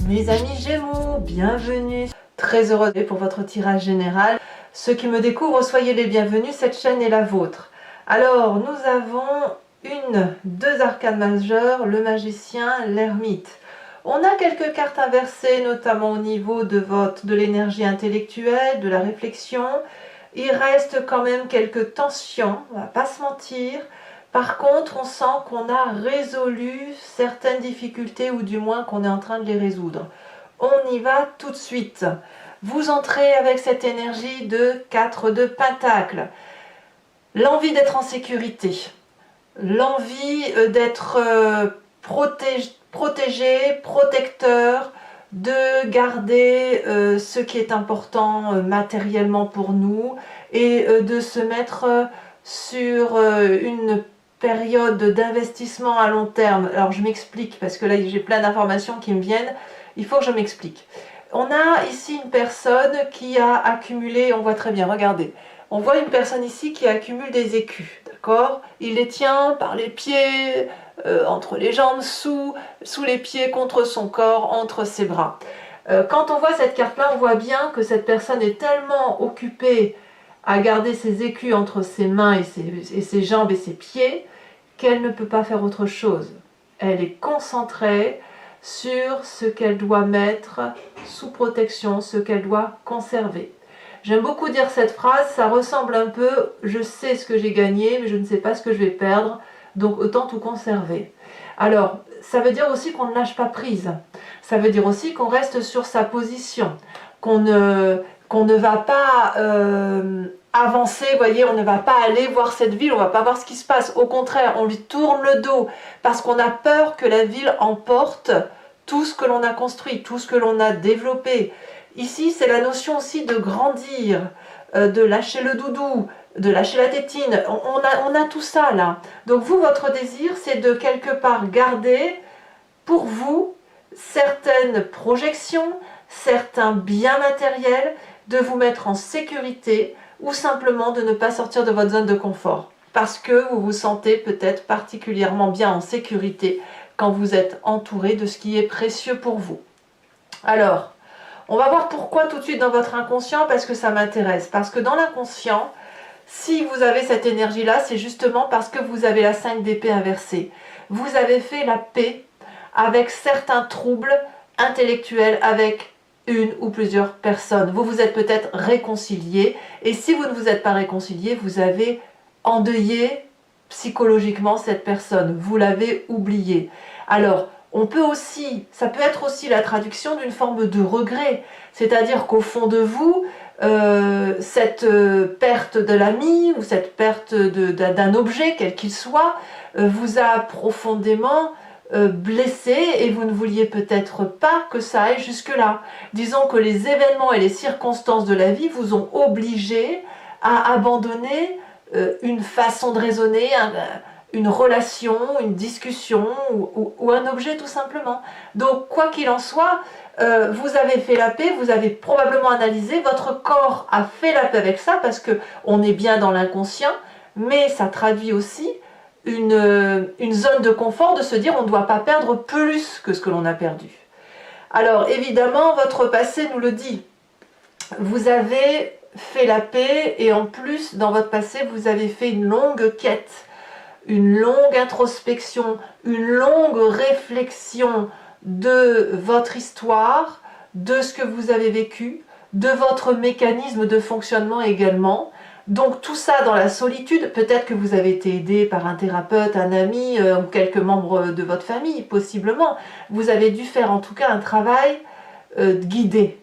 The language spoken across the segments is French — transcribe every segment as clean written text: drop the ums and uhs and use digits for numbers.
Mes amis Gémeaux, bienvenue. Très heureuse pour votre tirage général. Ceux qui me découvrent, soyez les bienvenus, cette chaîne est la vôtre. Alors, nous avons deux arcanes majeures, le magicien, l'ermite. On a quelques cartes inversées, notamment au niveau de l'énergie intellectuelle, de la réflexion. Il reste quand même quelques tensions, on va pas se mentir. Par contre, on sent qu'on a résolu certaines difficultés, ou du moins qu'on est en train de les résoudre. On y va tout de suite. Vous entrez avec cette énergie de 4 de Pentacle. L'envie d'être en sécurité. L'envie d'être protégé, protecteur, de garder ce qui est important matériellement pour nous et de se mettre sur une période d'investissement à long terme. Alors je m'explique parce que là j'ai plein d'informations qui me viennent, il faut que je m'explique. On a ici une personne qui a accumulé, on voit très bien, regardez, on voit une personne ici qui accumule des écus, d'accord? Il les tient par les pieds, entre les jambes, sous les pieds, contre son corps, entre ses bras. Quand on voit cette carte-là, on voit bien que cette personne est tellement occupée à garder ses écus entre ses mains et ses jambes et ses pieds qu'elle ne peut pas faire autre chose. Elle est concentrée sur ce qu'elle doit mettre sous protection, ce qu'elle doit conserver. J'aime beaucoup dire cette phrase, ça ressemble un peu « je sais ce que j'ai gagné, mais je ne sais pas ce que je vais perdre, donc autant tout conserver ». Alors, ça veut dire aussi qu'on ne lâche pas prise. Ça veut dire aussi qu'on reste sur sa position, qu'on ne va pas avancer, vous voyez, on ne va pas aller voir cette ville, on ne va pas voir ce qui se passe. Au contraire, on lui tourne le dos parce qu'on a peur que la ville emporte tout ce que l'on a construit, tout ce que l'on a développé. Ici, c'est la notion aussi de grandir, de lâcher le doudou, de lâcher la tétine. On a tout ça là. Donc vous, votre désir, c'est de quelque part garder pour vous certaines projections, certains biens matériels, de vous mettre en sécurité ou simplement de ne pas sortir de votre zone de confort. Parce que vous vous sentez peut-être particulièrement bien en sécurité quand vous êtes entouré de ce qui est précieux pour vous. Alors, on va voir pourquoi tout de suite dans votre inconscient, parce que ça m'intéresse. Parce que dans l'inconscient, si vous avez cette énergie-là, c'est justement parce que vous avez la 5 d'épée inversée. Vous avez fait la paix avec certains troubles intellectuels, avec une ou plusieurs personnes. Vous vous êtes peut-être réconciliés, et si vous ne vous êtes pas réconciliés, vous avez endeuillé psychologiquement cette personne, vous l'avez oublié. Alors, on peut aussi, ça peut être aussi la traduction d'une forme de regret, c'est-à-dire qu'au fond de vous, cette perte de l'ami ou cette perte d'un objet, quel qu'il soit, vous a profondément blessé et vous ne vouliez peut-être pas que ça aille jusque-là. Disons que les événements et les circonstances de la vie vous ont obligé à abandonner une façon de raisonner, une relation, une discussion ou un objet tout simplement. Donc quoi qu'il en soit, vous avez fait la paix, vous avez probablement analysé, votre corps a fait la paix avec ça parce qu'on est bien dans l'inconscient, mais ça traduit aussi une zone de confort de se dire on ne doit pas perdre plus que ce que l'on a perdu. Alors évidemment, votre passé nous le dit. Vous avez fait la paix et en plus, dans votre passé, vous avez fait une longue quête, une longue introspection, une longue réflexion de votre histoire, de ce que vous avez vécu, de votre mécanisme de fonctionnement également. Donc tout ça dans la solitude, peut-être que vous avez été aidé par un thérapeute, un ami ou quelques membres de votre famille, possiblement. Vous avez dû faire en tout cas un travail guidé.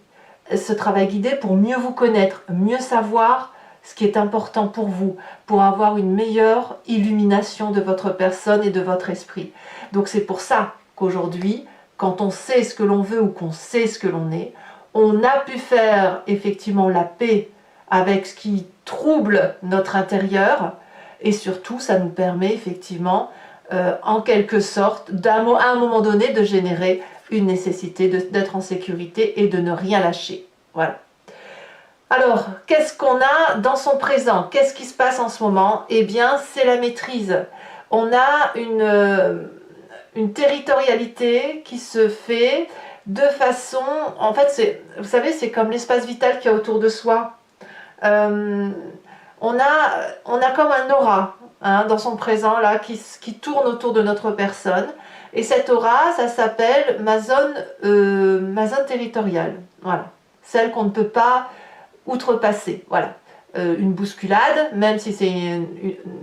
Ce travail guidé pour mieux vous connaître, mieux savoir ce qui est important pour vous, pour avoir une meilleure illumination de votre personne et de votre esprit. Donc c'est pour ça qu'aujourd'hui, quand on sait ce que l'on veut ou qu'on sait ce que l'on est, on a pu faire effectivement la paix avec ce qui trouble notre intérieur et surtout ça nous permet effectivement en quelque sorte à un moment donné de générer une nécessité d'être en sécurité et de ne rien lâcher. Voilà. Alors, qu'est-ce qu'on a dans son présent? Qu'est-ce qui se passe en ce moment? Eh bien, c'est la maîtrise. On a une territorialité qui se fait, de façon, en fait, vous savez, c'est comme l'espace vital qu'il y a autour de soi. On a comme un aura hein, dans son présent là qui tourne autour de notre personne. Et cette aura, ça s'appelle ma zone territoriale. Voilà, celle qu'on ne peut pas outrepasser. Voilà, une bousculade, même si c'est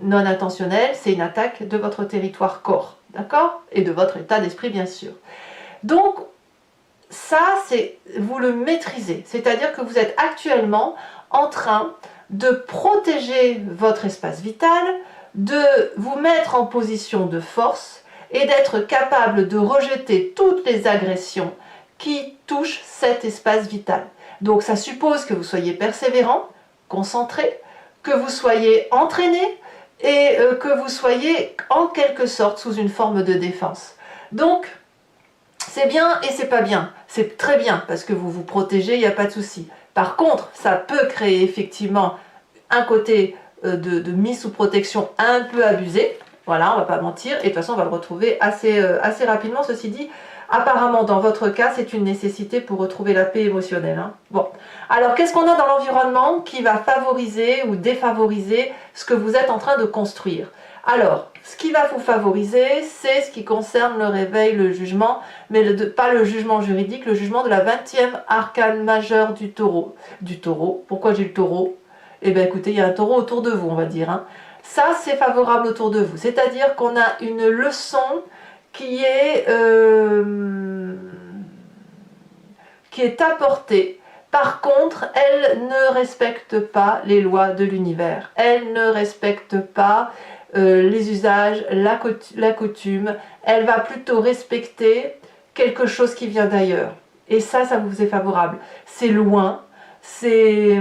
non intentionnel, c'est une attaque de votre territoire corps, d'accord? Et de votre état d'esprit bien sûr. Donc ça, vous le maîtrisez, c'est-à-dire que vous êtes actuellement en train de protéger votre espace vital, de vous mettre en position de force et d'être capable de rejeter toutes les agressions qui touchent cet espace vital. Donc ça suppose que vous soyez persévérant, concentré, que vous soyez entraîné et que vous soyez en quelque sorte sous une forme de défense. Donc c'est bien et c'est pas bien. C'est très bien parce que vous vous protégez, il n'y a pas de souci. Par contre, ça peut créer effectivement un côté de mise sous protection un peu abusé. Voilà, on va pas mentir. Et de toute façon, on va le retrouver assez rapidement. Ceci dit, apparemment, dans votre cas, c'est une nécessité pour retrouver la paix émotionnelle. Hein. Bon, alors qu'est-ce qu'on a dans l'environnement qui va favoriser ou défavoriser ce que vous êtes en train de construire? Alors, ce qui va vous favoriser, c'est ce qui concerne le réveil, le jugement, mais pas le jugement juridique, le jugement de la 20e arcane majeure du taureau. Du taureau. Pourquoi j'ai le taureau? Eh bien écoutez, il y a un taureau autour de vous, on va dire. Hein. Ça, c'est favorable autour de vous. C'est-à-dire qu'on a une leçon qui est apportée. Par contre, elle ne respecte pas les lois de l'univers. Elle ne respecte pas les usages, la coutume. Elle va plutôt respecter quelque chose qui vient d'ailleurs. Et ça vous est favorable. C'est loin, c'est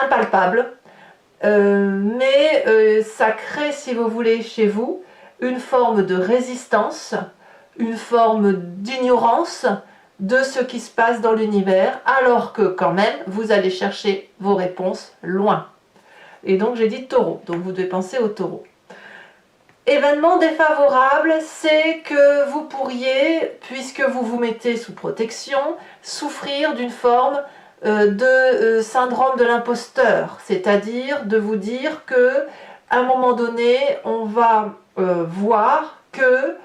impalpable, mais ça crée, si vous voulez, chez vous, une forme de résistance, une forme d'ignorance de ce qui se passe dans l'univers, alors que quand même, vous allez chercher vos réponses loin. Et donc j'ai dit taureau, donc vous devez penser au taureau. Événement défavorable, c'est que vous pourriez, puisque vous vous mettez sous protection, souffrir d'une forme de syndrome de l'imposteur, c'est-à-dire de vous dire que à un moment donné, on va voir que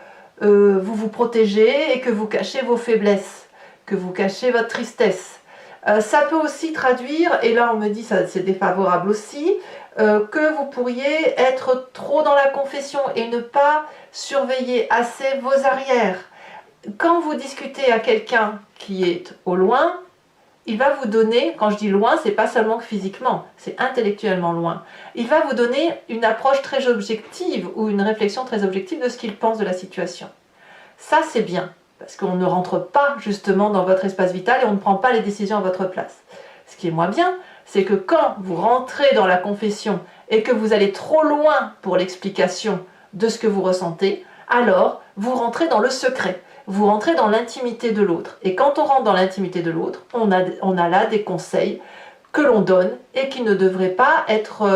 vous vous protégez et que vous cachez vos faiblesses, que vous cachez votre tristesse. Ça peut aussi traduire, et là on me dit ça c'est défavorable aussi, que vous pourriez être trop dans la confession et ne pas surveiller assez vos arrières. Quand vous discutez à quelqu'un qui est au loin, il va vous donner, quand je dis loin, c'est pas seulement physiquement, c'est intellectuellement loin. Il va vous donner une approche très objective ou une réflexion très objective de ce qu'il pense de la situation. Ça c'est bien, parce qu'on ne rentre pas justement dans votre espace vital et on ne prend pas les décisions à votre place. Ce qui est moins bien, c'est que quand vous rentrez dans la confession et que vous allez trop loin pour l'explication de ce que vous ressentez, alors vous rentrez dans le secret. Vous rentrez dans l'intimité de l'autre. Et quand on rentre dans l'intimité de l'autre, on a là des conseils que l'on donne et qui ne devraient pas être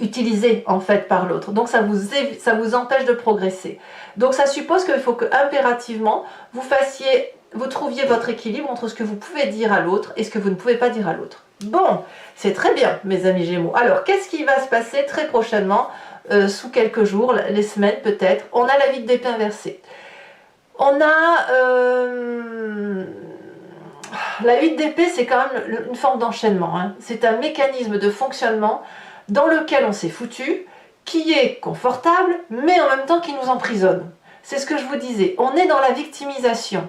utilisés en fait par l'autre. Donc ça vous empêche de progresser. Donc ça suppose qu'il faut que impérativement vous trouviez votre équilibre entre ce que vous pouvez dire à l'autre et ce que vous ne pouvez pas dire à l'autre. Bon, c'est très bien mes amis Gémeaux. Alors qu'est-ce qui va se passer très prochainement, sous quelques jours, les semaines peut-être? On a la vie d'épée inversée. On a la 8 d'épée, c'est quand même une forme d'enchaînement. Hein. C'est un mécanisme de fonctionnement dans lequel on s'est foutu, qui est confortable, mais en même temps qui nous emprisonne. C'est ce que je vous disais. On est dans la victimisation.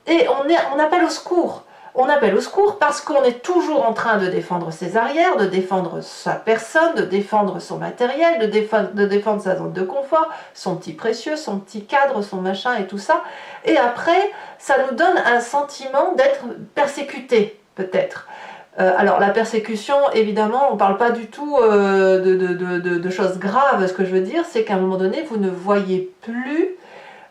Et on appelle au secours. On appelle au secours parce qu'on est toujours en train de défendre ses arrières, de défendre sa personne, de défendre son matériel, de défendre sa zone de confort, son petit précieux, son petit cadre, son machin et tout ça. Et après, ça nous donne un sentiment d'être persécuté, peut-être. Alors la persécution, évidemment, on ne parle pas du tout de choses graves. Ce que je veux dire, c'est qu'à un moment donné, vous ne voyez plus,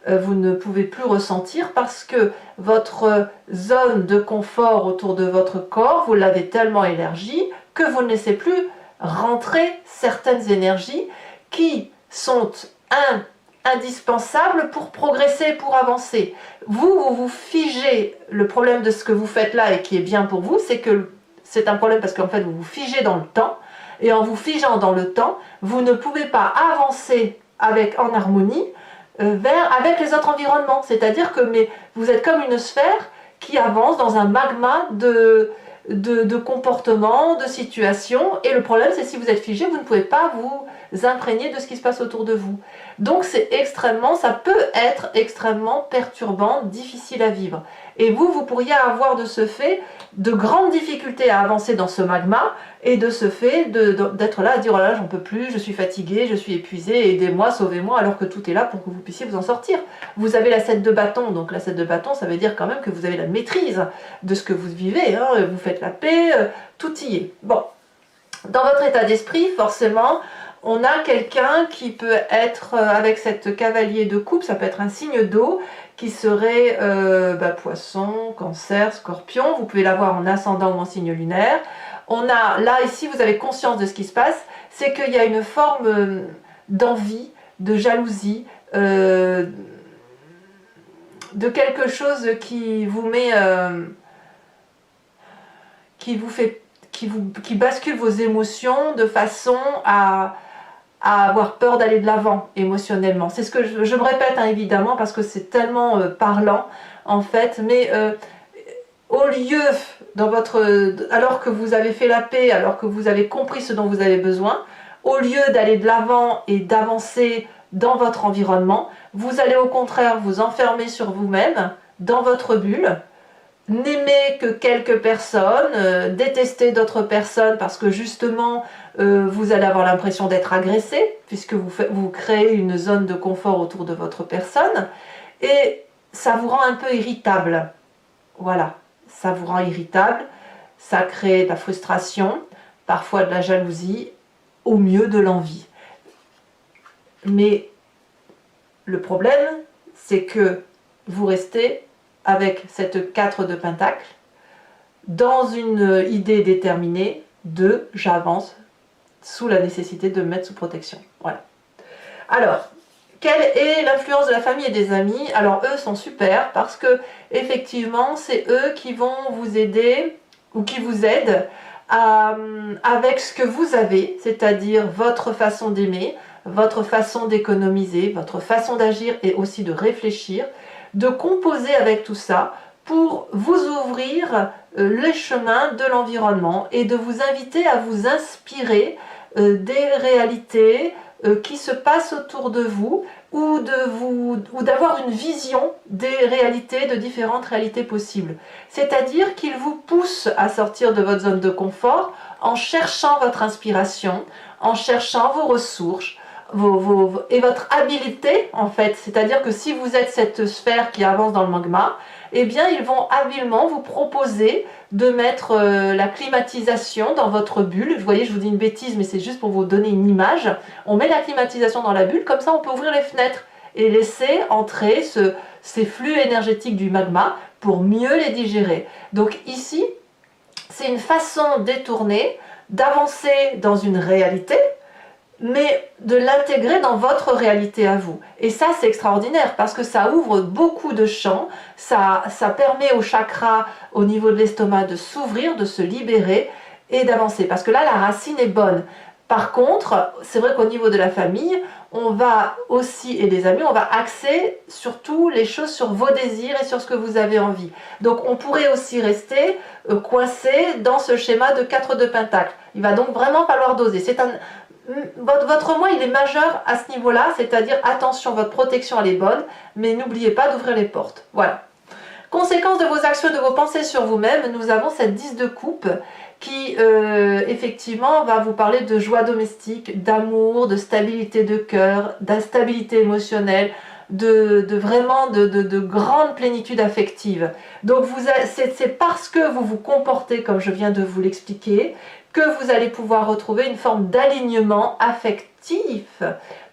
vous ne pouvez plus ressentir parce que votre zone de confort autour de votre corps, vous l'avez tellement élargie que vous ne laissez plus rentrer certaines énergies qui sont indispensable pour progresser, pour avancer. Vous vous figez, le problème de ce que vous faites là et qui est bien pour vous, c'est que c'est un problème parce qu'en fait vous vous figez dans le temps, et en vous figeant dans le temps, vous ne pouvez pas avancer en harmonie avec les autres environnements. C'est-à-dire que vous êtes comme une sphère qui avance dans un magma de comportements, de situations, et le problème c'est si vous êtes figé, vous ne pouvez pas vous imprégner de ce qui se passe autour de vous. Donc ça peut être extrêmement perturbant, difficile à vivre. Et vous pourriez avoir de ce fait de grandes difficultés à avancer dans ce magma, et de ce fait d'être là à dire oh là là, j'en peux plus, je suis fatigué, je suis épuisé, aidez-moi, sauvez-moi, alors que tout est là pour que vous puissiez vous en sortir. Vous avez la 7 de bâton, donc la 7 de bâton, ça veut dire quand même que vous avez la maîtrise de ce que vous vivez, hein, vous faites la paix, tout y est. Bon, dans votre état d'esprit, forcément, on a quelqu'un qui peut être avec cette cavalier de coupe, ça peut être un signe d'eau, qui serait poisson, cancer, scorpion. Vous pouvez l'avoir en ascendant ou en signe lunaire. On a, là, ici, vous avez conscience de ce qui se passe, c'est qu'il y a une forme d'envie, de jalousie, de quelque chose qui vous met, qui bascule vos émotions de façon à avoir peur d'aller de l'avant émotionnellement. C'est ce que je me répète, hein, évidemment, parce que c'est tellement parlant, en fait, mais au lieu, alors que vous avez fait la paix, alors que vous avez compris ce dont vous avez besoin, au lieu d'aller de l'avant et d'avancer dans votre environnement, vous allez au contraire vous enfermer sur vous-même, dans votre bulle, n'aimer que quelques personnes, détester d'autres personnes parce que justement vous allez avoir l'impression d'être agressé puisque vous créez une zone de confort autour de votre personne et ça vous rend un peu irritable. Voilà, ça vous rend irritable, ça crée de la frustration, parfois de la jalousie, au mieux de l'envie. Mais le problème, c'est que vous restez avec cette 4 de pentacle, dans une idée déterminée de j'avance sous la nécessité de me mettre sous protection. Voilà. Alors, quelle est l'influence de la famille et des amis? Alors eux sont super parce que effectivement c'est eux qui vont vous aider ou qui vous aident avec ce que vous avez, c'est-à-dire votre façon d'aimer, votre façon d'économiser, votre façon d'agir et aussi de réfléchir, de composer avec tout ça pour vous ouvrir les chemins de l'environnement et de vous inviter à vous inspirer des réalités qui se passent autour de vous ou d'avoir une vision des réalités, de différentes réalités possibles. C'est-à-dire qu'il vous pousse à sortir de votre zone de confort en cherchant votre inspiration, en cherchant vos ressources, et votre habileté en fait, c'est-à-dire que si vous êtes cette sphère qui avance dans le magma, eh bien ils vont habilement vous proposer de mettre la climatisation dans votre bulle. Vous voyez, je vous dis une bêtise, mais c'est juste pour vous donner une image. On met la climatisation dans la bulle, comme ça on peut ouvrir les fenêtres et laisser entrer ces flux énergétiques du magma pour mieux les digérer. Donc ici, c'est une façon détournée d'avancer dans une réalité, mais de l'intégrer dans votre réalité à vous. Et ça, c'est extraordinaire parce que ça ouvre beaucoup de champs, ça permet au chakra, au niveau de l'estomac, de s'ouvrir, de se libérer et d'avancer. Parce que là, la racine est bonne. Par contre, c'est vrai qu'au niveau de la famille, on va aussi, et des amis, on va axer surtout les choses sur vos désirs et sur ce que vous avez envie. Donc on pourrait aussi rester coincé dans ce schéma de 4 de pentacle. Il va donc vraiment falloir doser. Votre moi, il est majeur à ce niveau-là, c'est-à-dire attention, votre protection elle est bonne, mais n'oubliez pas d'ouvrir les portes. Voilà. Conséquence de vos actions, de vos pensées sur vous-même, nous avons cette 10 de coupe qui effectivement va vous parler de joie domestique, d'amour, de stabilité de cœur, d'instabilité émotionnelle, vraiment de grande plénitude affective. Donc c'est parce que vous vous comportez comme je viens de vous l'expliquer que vous allez pouvoir retrouver une forme d'alignement affectif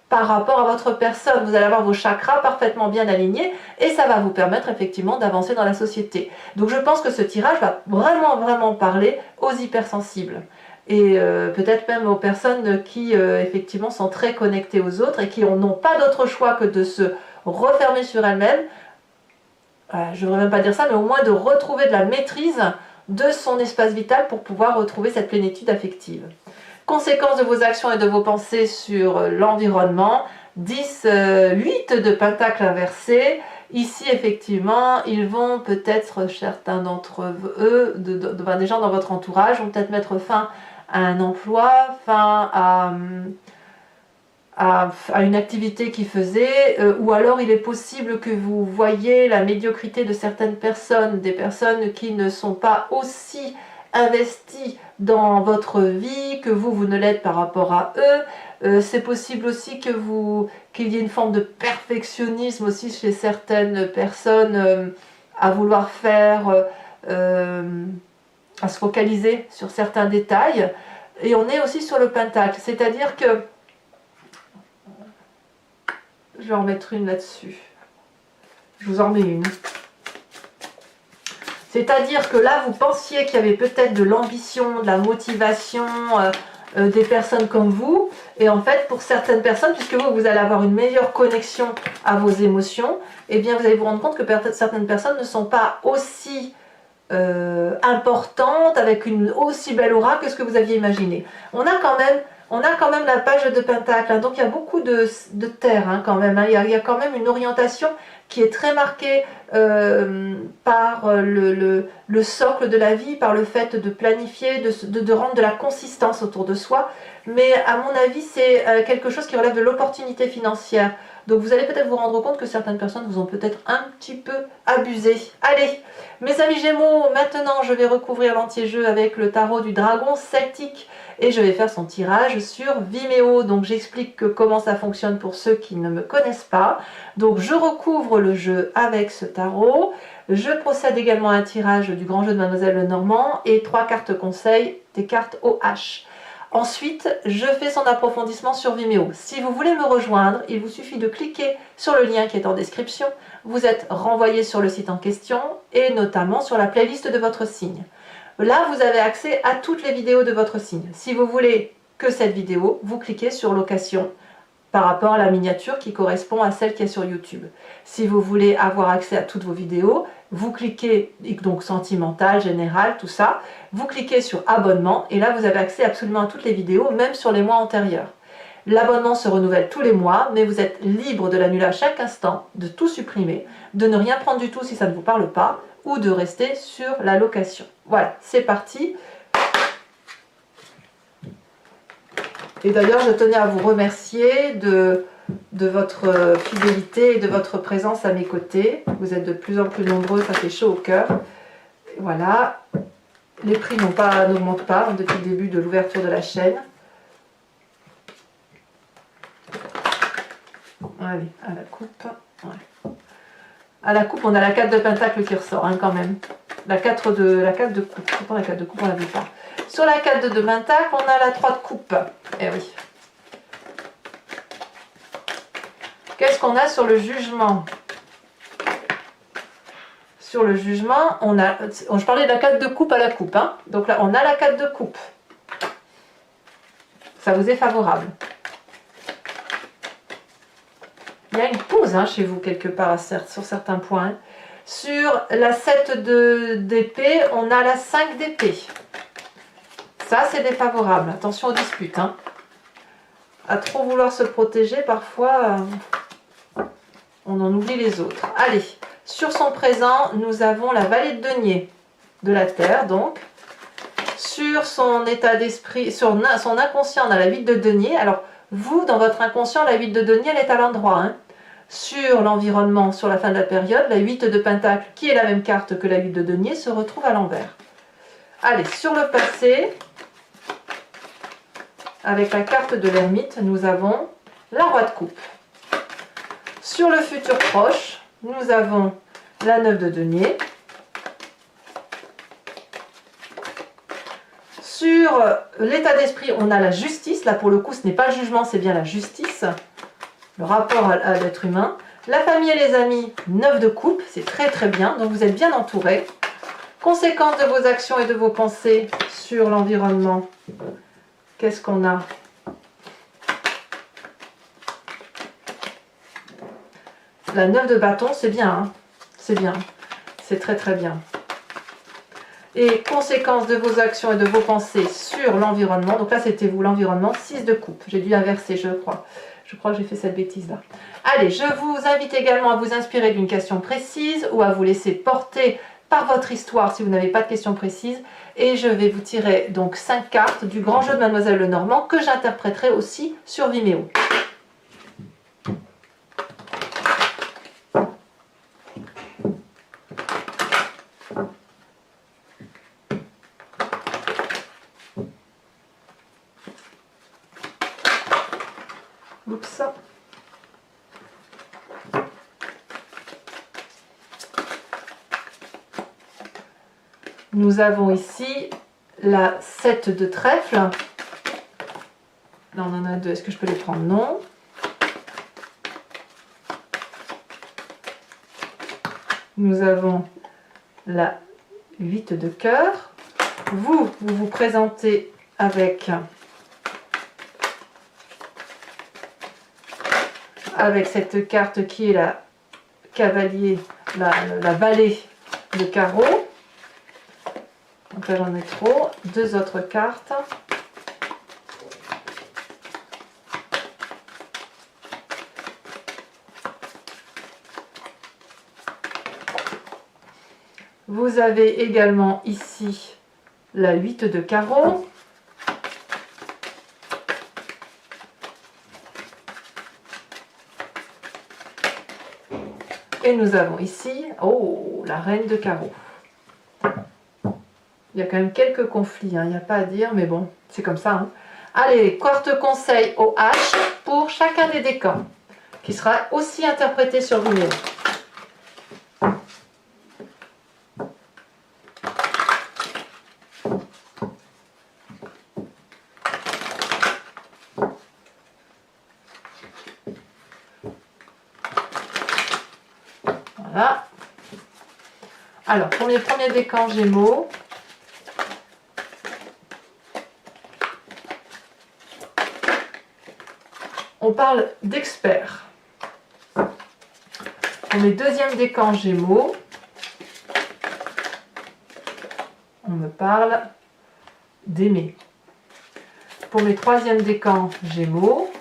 par rapport à votre personne. Vous allez avoir vos chakras parfaitement bien alignés et ça va vous permettre effectivement d'avancer dans la société. Donc je pense que ce tirage va vraiment parler aux hypersensibles. et peut-être même aux personnes qui effectivement sont très connectées aux autres et qui n'ont pas d'autre choix que de se refermer sur elles-mêmes. Je ne voudrais même pas dire ça, mais au moins de retrouver de la maîtrise de son espace vital pour pouvoir retrouver cette plénitude affective. Conséquences de vos actions et de vos pensées sur l'environnement, 10, 8 de pentacle inversé. Ici, effectivement, ils vont peut-être, certains d'entre eux, des gens dans votre entourage, vont peut-être mettre fin à un emploi, fin à une activité qu'ils faisaient, ou alors il est possible que vous voyez la médiocrité de certaines personnes, des personnes qui ne sont pas aussi investies dans votre vie, que vous ne l'êtes par rapport à eux. C'est possible aussi qu'il y ait une forme de perfectionnisme aussi chez certaines personnes à vouloir faire, à se focaliser sur certains détails. Et on est aussi sur le pentacle, c'est-à-dire que je vais en mettre une là-dessus. Je vous en mets une. C'est-à-dire que là, vous pensiez qu'il y avait peut-être de l'ambition, de la motivation, des personnes comme vous. Et en fait, pour certaines personnes, puisque vous allez avoir une meilleure connexion à vos émotions, eh bien, vous allez vous rendre compte que certaines personnes ne sont pas aussi importantes, avec une aussi belle aura que ce que vous aviez imaginé. On a quand même la page de pentacle, hein, donc il y a beaucoup de terre hein, quand même. Hein, il y a quand même une orientation qui est très marquée par le socle de la vie, par le fait de planifier, de rendre de la consistance autour de soi. Mais à mon avis, c'est quelque chose qui relève de l'opportunité financière. Donc vous allez peut-être vous rendre compte que certaines personnes vous ont peut-être un petit peu abusé. Allez, mes amis Gémeaux, maintenant je vais recouvrir l'anti-jeu avec le tarot du dragon celtique et je vais faire son tirage sur Vimeo. Donc j'explique comment ça fonctionne pour ceux qui ne me connaissent pas. Donc je recouvre le jeu avec ce tarot. Je procède également à un tirage du grand jeu de Mademoiselle Lenormand et 3 cartes conseils, des cartes OH. Ensuite, je fais son approfondissement sur Vimeo. Si vous voulez me rejoindre, il vous suffit de cliquer sur le lien qui est en description. Vous êtes renvoyé sur le site en question et notamment sur la playlist de votre signe. Là, vous avez accès à toutes les vidéos de votre signe. Si vous voulez que cette vidéo, vous cliquez sur location par rapport à la miniature qui correspond à celle qui est sur YouTube. Si vous voulez avoir accès à toutes vos vidéos, vous cliquez, donc sentimental, général, tout ça, vous cliquez sur abonnement et là vous avez accès absolument à toutes les vidéos, même sur les mois antérieurs. L'abonnement se renouvelle tous les mois, mais vous êtes libre de l'annuler à chaque instant, de tout supprimer, de ne rien prendre du tout si ça ne vous parle pas, ou de rester sur la location. Voilà, c'est parti. Et d'ailleurs, je tenais à vous remercier de votre fidélité et de votre présence à mes côtés. Vous êtes de plus en plus nombreux, ça fait chaud au cœur. Voilà, les prix n'augmentent pas depuis le début de l'ouverture de la chaîne. Allez, à la coupe. Ouais. À la coupe, on a la 4 de pentacle qui ressort hein, quand même. La 4 de coupe. Pourtant, la 4 de coupe, on ne la vu pas. Sur la 4 de pentacle, on a la 3 de coupe. Eh oui. Qu'est-ce qu'on a sur le jugement? Sur le jugement, je parlais de la 4 de coupe à la coupe. Hein. Donc là, on a la 4 de coupe. Ça vous est favorable. Il y a une pause hein, chez vous quelque part sur certains points. Sur la 7 d'épée, on a la 5 d'épée. Ça, c'est défavorable. Attention aux disputes. Hein. À trop vouloir se protéger, parfois, on en oublie les autres. Allez, sur son présent, nous avons la vallée de denier de la Terre, donc. Sur son état d'esprit, sur son inconscient, on a la 8 de denier. Alors, vous, dans votre inconscient, la 8 de denier, elle est à l'endroit. Hein. Sur l'environnement, sur la fin de la période, la 8 de pentacle, qui est la même carte que la 8 de denier, se retrouve à l'envers. Allez, sur le passé, avec la carte de l'ermite, nous avons la roi de coupe. Sur le futur proche, nous avons la 9 de denier. Sur l'état d'esprit, on a la justice. Là, pour le coup, ce n'est pas le jugement, c'est bien la justice. Le rapport à l'être humain. La famille et les amis, 9 de coupe. C'est très très bien. Donc, vous êtes bien entouré. Conséquences de vos actions et de vos pensées sur l'environnement. Qu'est-ce qu'on a? La 9 de bâton, c'est bien, hein, c'est bien, c'est très très bien. Et conséquences de vos actions et de vos pensées sur l'environnement. Donc là, c'était vous, l'environnement. 6 de coupe. J'ai dû inverser, je crois. Je crois que j'ai fait cette bêtise-là. Allez, je vous invite également à vous inspirer d'une question précise ou à vous laisser porter par votre histoire si vous n'avez pas de question précise. Et je vais vous tirer donc 5 cartes du grand jeu de Mademoiselle Lenormand que j'interpréterai aussi sur Vimeo. Oups. Nous avons ici la 7 de trèfle. Là, on en a deux. Est-ce que je peux les prendre? Non. Nous avons la 8 de cœur. Vous vous présentez avec cette carte qui est la cavalier, la vallée de carreau. Donc là, j'en ai trop. Deux autres cartes. Vous avez également ici la 8 de carreau. Et nous avons ici, oh, la reine de carreau. Il y a quand même quelques conflits, hein, il n'y a pas à dire, mais bon, c'est comme ça. Hein. Allez, carte conseil au H pour chacun des décans, qui sera aussi interprété sur Vimeo. Voilà. Alors, pour mes premiers décans Gémeaux, on parle d'expert. Pour mes deuxièmes décans Gémeaux, on me parle d'aimer. Pour mes troisièmes décans Gémeaux,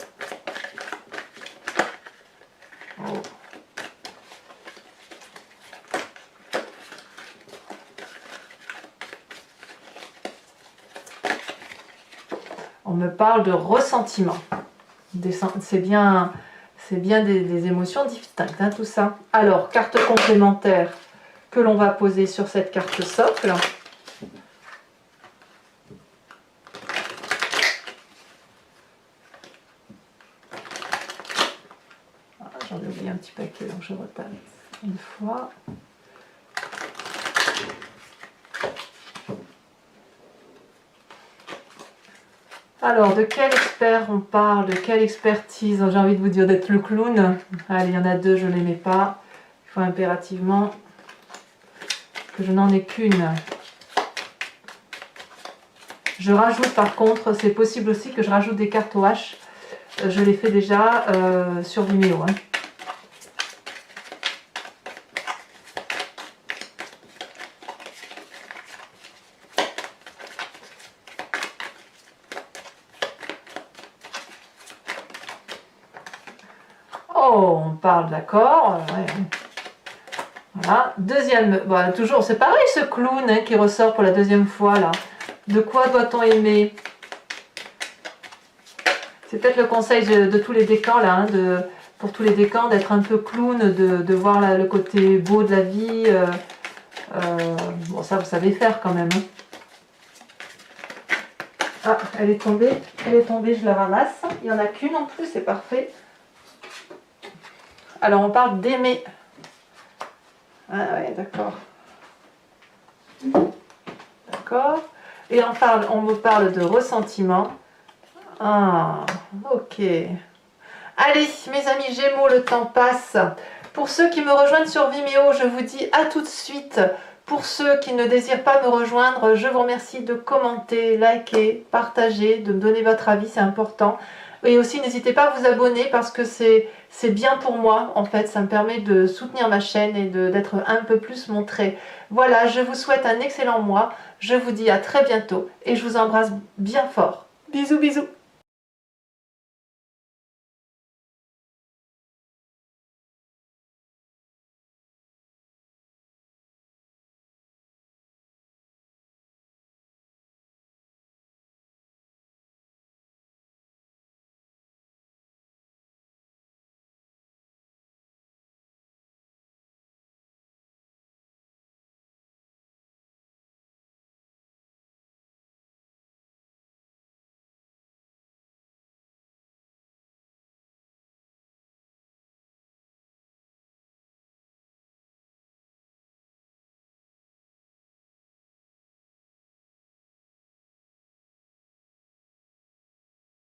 on me parle de ressentiment. C'est bien des émotions distinctes, hein, tout ça. Alors, carte complémentaire que l'on va poser sur cette carte socle. J'en ai oublié un petit paquet, donc je retape une fois. Alors, de quel expert on parle? De quelle expertise? J'ai envie de vous dire d'être le clown. Allez, il y en a deux, je ne les mets pas. Il faut impérativement que je n'en ai qu'une. Je rajoute par contre, c'est possible aussi que je rajoute des cartes au H. Je l'ai fait déjà sur Vimeo. Hein. Oh, on parle d'accord. Ouais. Voilà. Deuxième, bon, toujours, c'est pareil ce clown hein, qui ressort pour la deuxième fois là. De quoi doit-on aimer? C'est peut-être le conseil de tous les décans là, hein, pour tous les décans, d'être un peu clown, de voir là, le côté beau de la vie. Bon, ça vous savez faire quand même. Hein. Ah, elle est tombée, je la ramasse. Il n'y en a qu'une en plus, c'est parfait. Alors on parle d'aimer. Ah ouais, d'accord. D'accord. Et on me parle de ressentiment. Ah, ok. Allez, mes amis Gémeaux, le temps passe. Pour ceux qui me rejoignent sur Vimeo, je vous dis à tout de suite Pour ceux qui ne désirent pas me rejoindre, je vous remercie de commenter, liker, partager, de me donner votre avis, c'est important. Et aussi, n'hésitez pas à vous abonner parce que c'est bien pour moi, en fait. Ça me permet de soutenir ma chaîne et d'être un peu plus montrée. Voilà, je vous souhaite un excellent mois. Je vous dis à très bientôt et je vous embrasse bien fort. Bisous, bisous.